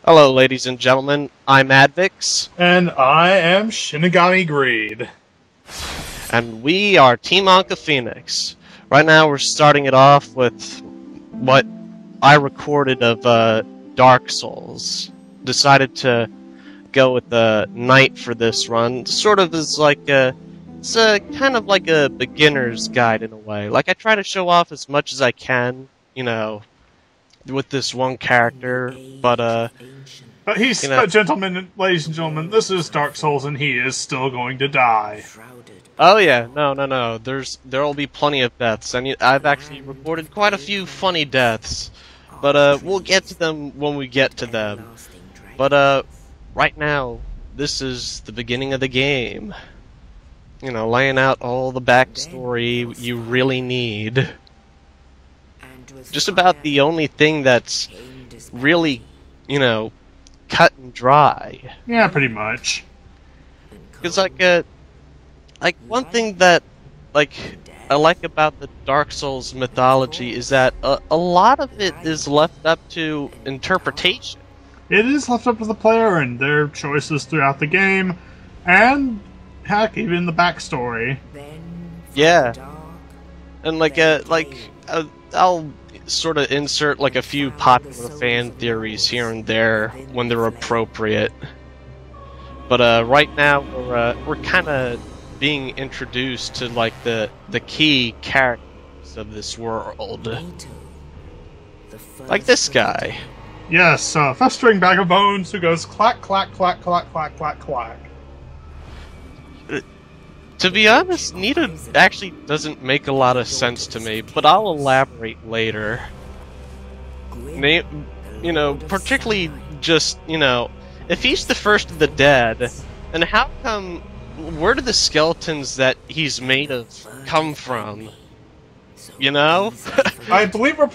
Hello, ladies and gentlemen. I'm Advix, And I am Shinigami Greed. and we are TeamAnkaaPhoenix. Right now, we're starting it off with what I recorded of Dark Souls. Decided to go with the Knight for this run. Sort of as like it's kind of like a beginner's guide in a way. Like I try to show off as much as I can, you know, with this one character, but He's, you know. gentlemen, ladies and gentlemen, this is Dark Souls and he is still going to die. Oh yeah, no. There'll be plenty of deaths, and I've actually recorded quite a few funny deaths, but we'll get to them when we get to them. But right now, this is the beginning of the game. You know, laying out all the backstory you really need. Just about the only thing that's really, you know, cut and dry. Yeah, pretty much. Because like one thing that I like about the Dark Souls mythology is that a lot of it is left up to interpretation. It is left up to the player and their choices throughout the game, and heck, even the backstory. Yeah, and I'll sort of insert like a few popular fan theories here and there when they're appropriate. But right now we're kind of being introduced to like the key characters of this world, like this guy. Yes, festering bag of bones who goes clack clack clack clack clack clack clack. To be honest, Nita actually doesn't make a lot of sense to me, but I'll elaborate later. You know, particularly just, you know, if he's the first of the dead, then how come, where do the skeletons that he's made of come from? You know? I believe we're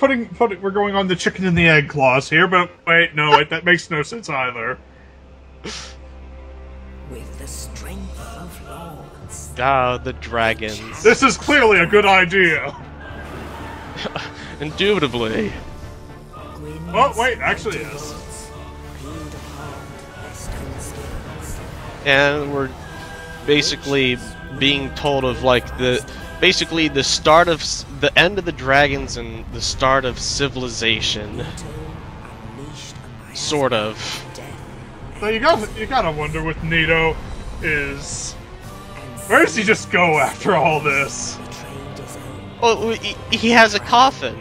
going on the chicken and the egg clause here, but wait, that makes no sense either. With the strength of lords. Ah, the dragons. This is clearly a good idea. Indubitably. Oh, wait, actually it is. And we're basically being told of like basically the start of the end of the dragons and the start of civilization, sort of. So you gotta wonder with Nito is, where does he just go after all this? Well, he has a coffin,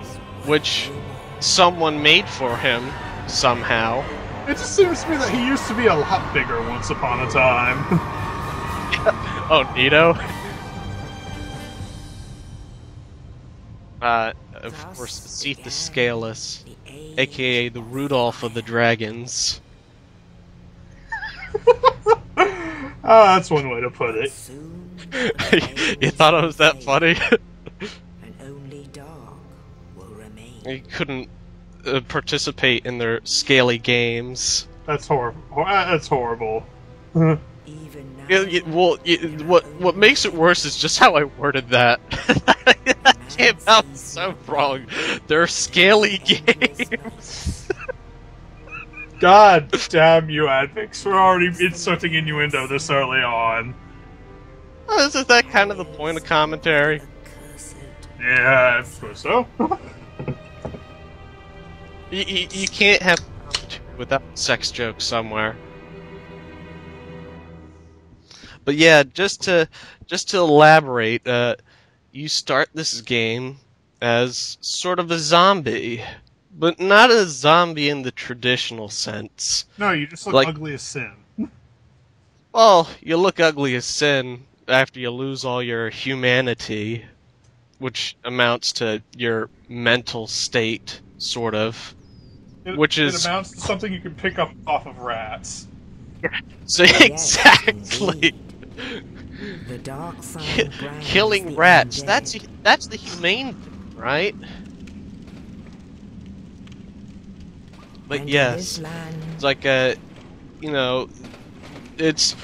which someone made for him somehow. It just seems to me that he used to be a lot bigger once upon a time. Oh, Nito. Of course, Seath the Scaleless, aka the Rudolph of the Dragons. Oh, that's one way to put it. You thought it was that funny? And only dark will remain. He couldn't participate in their scaly games. That's horrible. That's horrible. Even now, What makes it worse is just how I worded that. That came out so wrong. They're scaly games. God damn you, Advix. We're already inserting innuendo this early on. Oh, isn't that kind of the point of commentary? cursed. Yeah, I suppose so. You can't have commentary without sex jokes somewhere. But yeah, just to elaborate, you start this game as sort of a zombie, but not a zombie in the traditional sense. No, you just look Like- ugly as sin. Well, you look ugly as sin after you lose all your humanity, which amounts to your mental state, sort of. Which It is amounts to something you can pick up off of rats. so exactly. The dark side brands Killing the rats. undead. That's the humane thing, right? But And in yes, this land, it's like you know, it's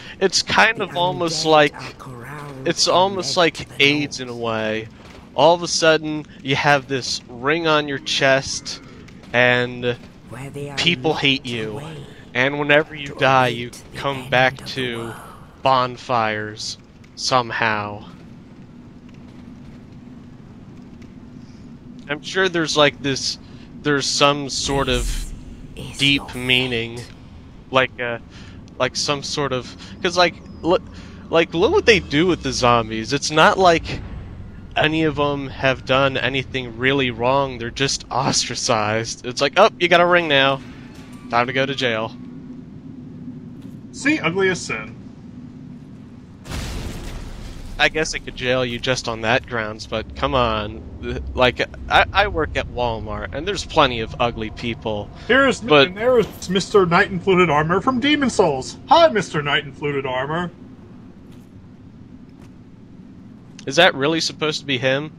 kind of the almost undead like are corralled it's and almost led like to the AIDS in a north. way. All of a sudden, you have this ring on your chest, and Where they are people locked hate you. away. And whenever you die, you come back to bonfires somehow. I'm sure there's like this, there's some sort of deep meaning, like some sort of, because like look what they do with the zombies. It's not like any of them have done anything really wrong. They're just ostracized. It's like, oh, you got a ring now. Time to go to jail. See, ugly as sin. I guess I could jail you just on that grounds, but come on. Like, I work at Walmart, and there's plenty of ugly people. There is Mr. Knight in Fluted Armor from Demon Souls. Hi, Mr. Knight in Fluted Armor. Is that really supposed to be him?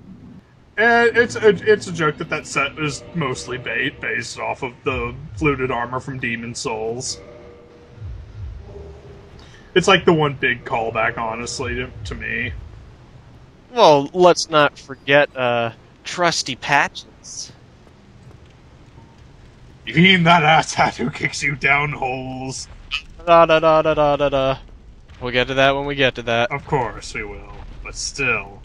It's a joke that set is mostly based off of the Fluted Armor from Demon Souls. It's like the one big callback, honestly, to me. Well, let's not forget, Trusty Patches. You mean that asshat who kicks you down holes? Da da da da da da da. We'll get to that when we get to that. Of course we will, but still.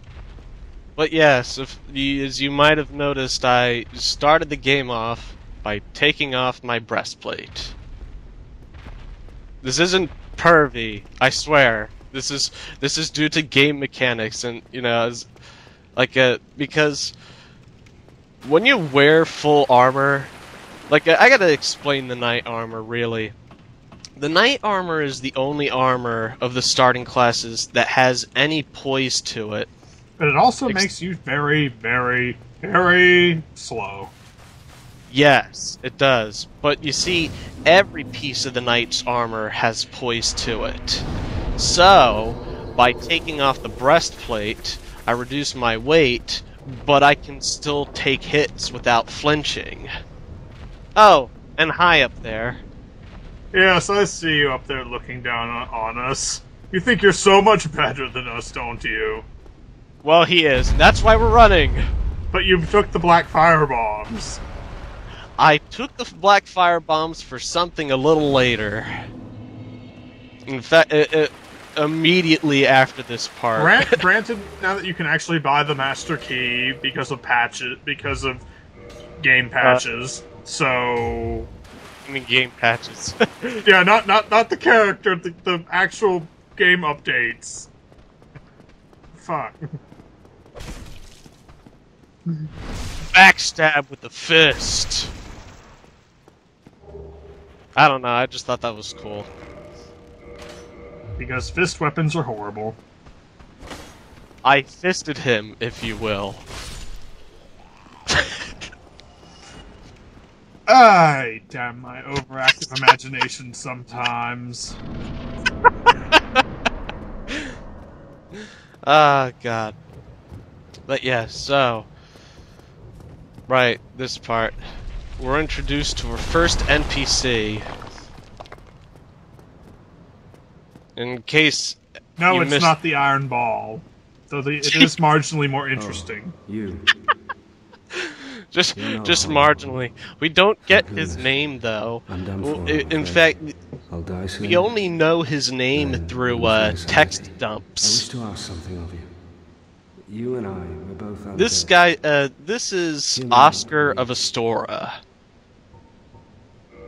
But yes, as you might have noticed, I started the game off by taking off my breastplate. This isn't pervy, I swear. This is due to game mechanics, and you know, because when you wear full armor, like I gotta explain the knight armor really. The knight armor is the only armor of the starting classes that has any poise to it. But it also makes you very, very, very slow. Yes, it does. But you see, every piece of the knight's armor has poise to it. So, by taking off the breastplate, I reduce my weight, but I can still take hits without flinching. Oh, and hi up there. Yes, I see you up there looking down on us. You think you're so much better than us, don't you? Well, he is. That's why we're running. But you took the black fire bombs. I took the black fire bombs for something a little later. In fact, immediately after this part. Granted, now that you can actually buy the master key because of game patches, so I mean game patches. yeah, not the character, the actual game updates. Fuck. Backstab with the fist. I don't know, I just thought that was cool. Because fist weapons are horrible. I fisted him, if you will. Ay, damn my overactive imagination sometimes. Ah, God. But yeah, so... Right, this part. We're introduced to our first NPC. In case No, you it's missed... not the Iron Ball. Though it is marginally more interesting. Oh, you. just marginally. We don't get his name, though. I'm done Well, for, in fact, I'll die soon. we only know his name through text I dumps. wish to ask something of you. You and I were both undead. This guy, this is Oscar of Astora.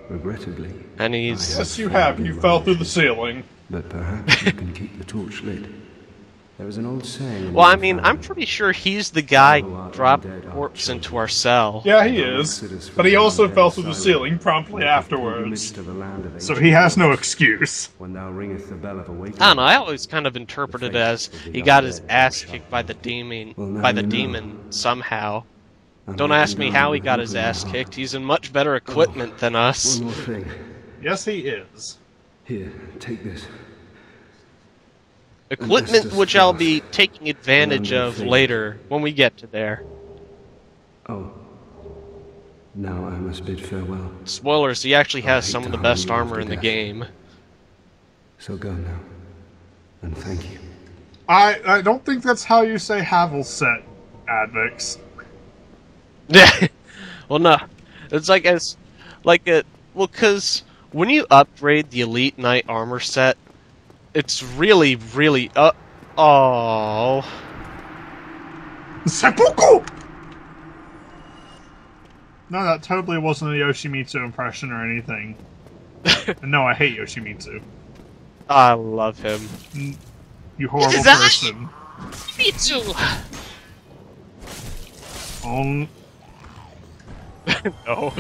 Regrettably. And he's... Yes, you have. You fell through the ceiling. But perhaps you can keep the torch lit. There was an old saying... Well, I mean, I'm pretty sure he's the guy who dropped the corpse into our cell. Yeah, he is. But he also fell through the ceiling promptly afterwards. So he has no excuse. When thou ringest the bell of awakening, I don't know, I always kind of interpreted it as he got his ass kicked by the demon somehow. Don't ask me how he got his ass kicked. He's in much better equipment than us. one more thing. Yes, he is. Here, take this. Equipment which I'll be taking advantage of later when we get to there. Oh. Now I must bid farewell. Spoilers, he actually has hate some of to the best harm you armor in the after death. game. So go now. And thank you. I don't think that's how you say Havelset, Advix. Yeah. Well, no. It's like well, because when you upgrade the Elite Knight armor set, it's really, really, oh. Seppuku! No, that totally wasn't a Yoshimitsu impression or anything. And no, I hate Yoshimitsu. I love him. You horrible That- person. Me too! No.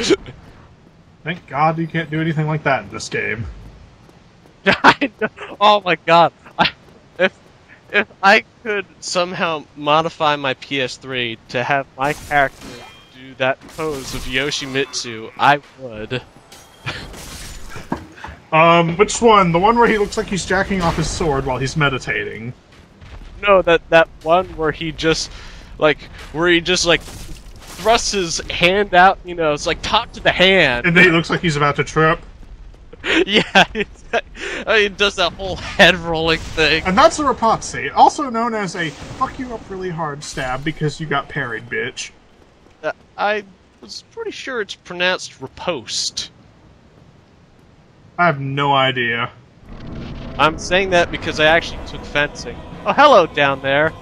Thank God you can't do anything like that in this game. Oh my god. If I could somehow modify my PS3 to have my character do that pose of Yoshimitsu, I would. Which one? The one where he looks like he's jacking off his sword while he's meditating. No, that one where he just thrusts his hand out, you know, it's like talk to the hand. And then he looks like he's about to trip. Yeah, he does that whole head rolling thing. And that's a Rapazzi, also known as a fuck you up really hard stab because you got parried, bitch. I was pretty sure it's pronounced riposte. I have no idea. I'm saying that because I actually took fencing. Oh, hello down there.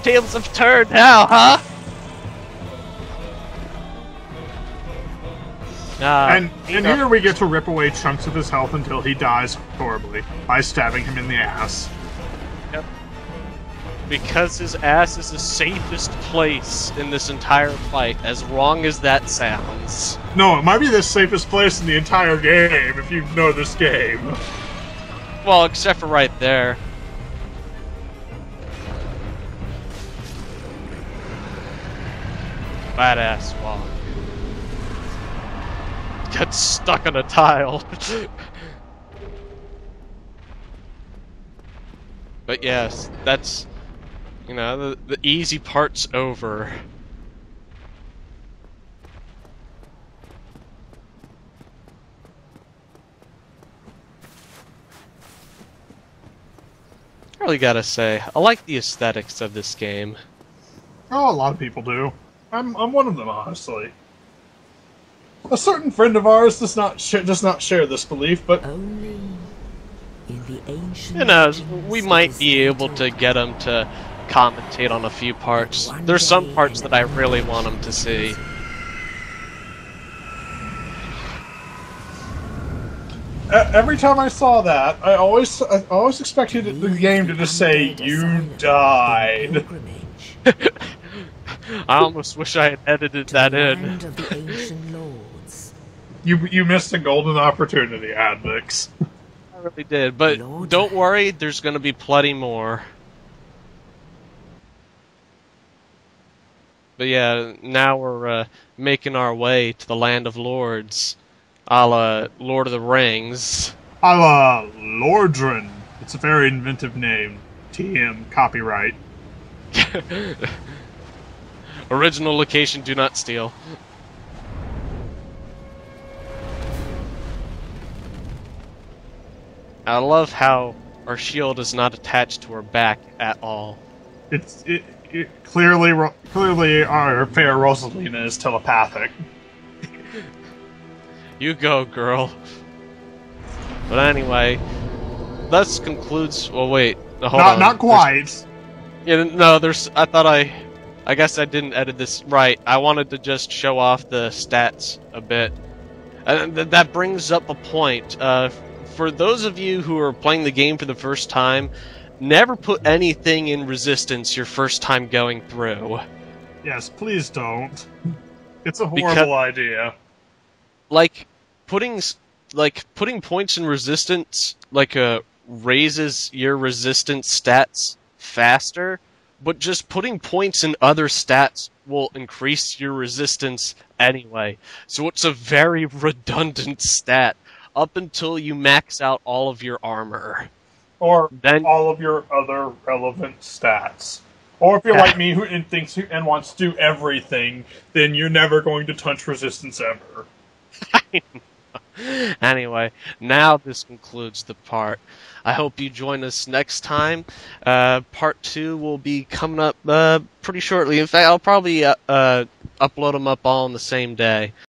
Tables have turned now, huh? And here we get to rip away chunks of his health until he dies horribly by stabbing him in the ass. Yep. Because his ass is the safest place in this entire fight, as wrong as that sounds. No, it might be the safest place in the entire game if you know this game. Well, except for right there. Badass walk. Got stuck on a tile. But yes, that's, you know, the easy part's over. I really gotta say, I like the aesthetics of this game. Oh, a lot of people do. I'm one of them, honestly. A certain friend of ours does not share this belief, but Only in the ancient You know, legends we of might the be able to Centaur. get them to commentate on a few parts. There's some parts that I really want them to see. every time I saw that, I always expected the game to just say, "You died." Pilgrimage, I almost wish I had edited that in. land of the ancient lords. You missed a golden opportunity, Advix. I really did, but Lord. don't worry, there's gonna be plenty more. But yeah, now we're making our way to the land of lords, a la Lord of the Rings. A la Lordran. It's a very inventive name. TM, copyright. Original location, do not steal. I love how our shield is not attached to our back at all. It clearly our fair Rosalina is telepathic. You go, girl. But anyway, thus concludes. Well, wait. Hold on. Not quite. Yeah, no. I guess I didn't edit this right. I wanted to just show off the stats a bit. And that brings up a point. For those of you who are playing the game for the first time, never put anything in resistance your first time going through. Yes, please don't. It's a horrible idea. Like putting points in resistance raises your resistance stats faster, but just putting points in other stats will increase your resistance anyway. So it's a very redundant stat up until you max out all of your armor. Or Then all of your other relevant stats. Or if you're like me and wants to do everything, then you're never going to touch resistance ever. Anyway, now this concludes the part. I hope you join us next time. Part 2 will be coming up pretty shortly. In fact, I'll probably upload them up all on the same day.